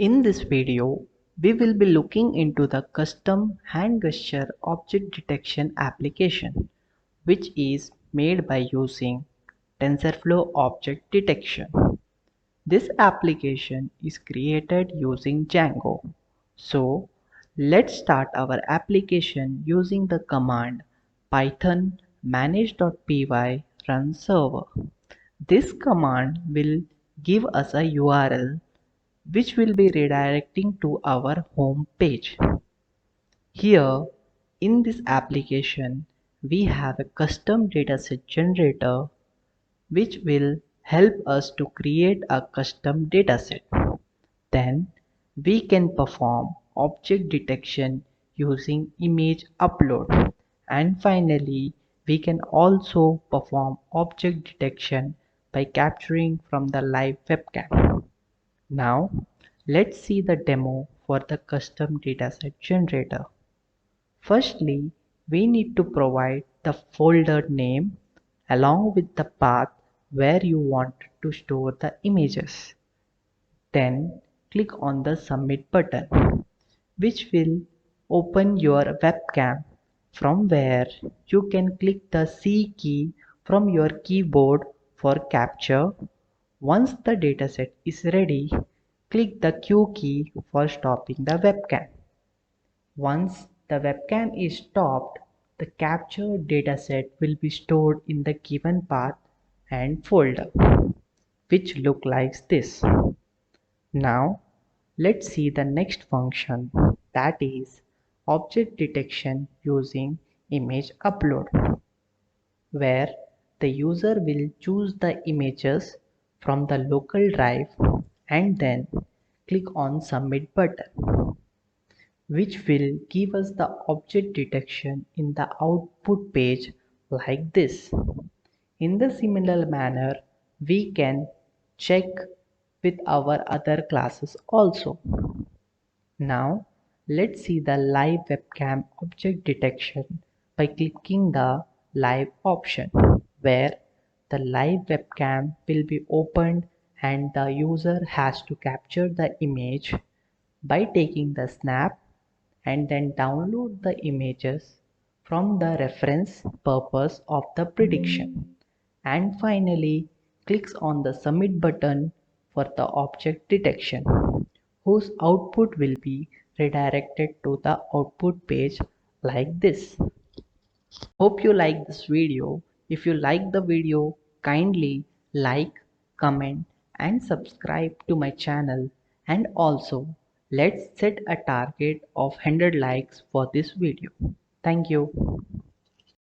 In this video, we will be looking into the custom hand gesture object detection application, which is made by using Tensorflow Object Detection. This application is created using Django. So, let's start our application using the command python manage.py run server. This command will give us a URL which will be redirecting to our home page. Here in this application we have a custom dataset generator which will help us to create a custom dataset. Then we can perform object detection using image upload, and finally we can also perform object detection by capturing from the live webcam. Now, let's see the demo for the custom dataset generator. Firstly, we need to provide the folder name along with the path where you want to store the images. Then, click on the Submit button, which will open your webcam, from where you can click the C key from your keyboard for capture. Once the dataset is ready, click the Q key for stopping the webcam. Once the webcam is stopped, the captured dataset will be stored in the given path and folder, which look like this. Now, let's see the next function, that is object detection using image upload, where the user will choose the images from the local drive and then click on Submit button, which will give us the object detection in the output page like this. In the similar manner, we can check with our other classes also. Now, let's see the live webcam object detection by clicking the live option, where the live webcam will be opened and the user has to capture the image by taking the snap and then download the images from the reference purpose of the prediction, and finally clicks on the Submit button for the object detection, whose output will be redirected to the output page like this. Hope you like this video. If you like the video, kindly like, comment and subscribe to my channel, and also let's set a target of 100 likes for this video. Thank you.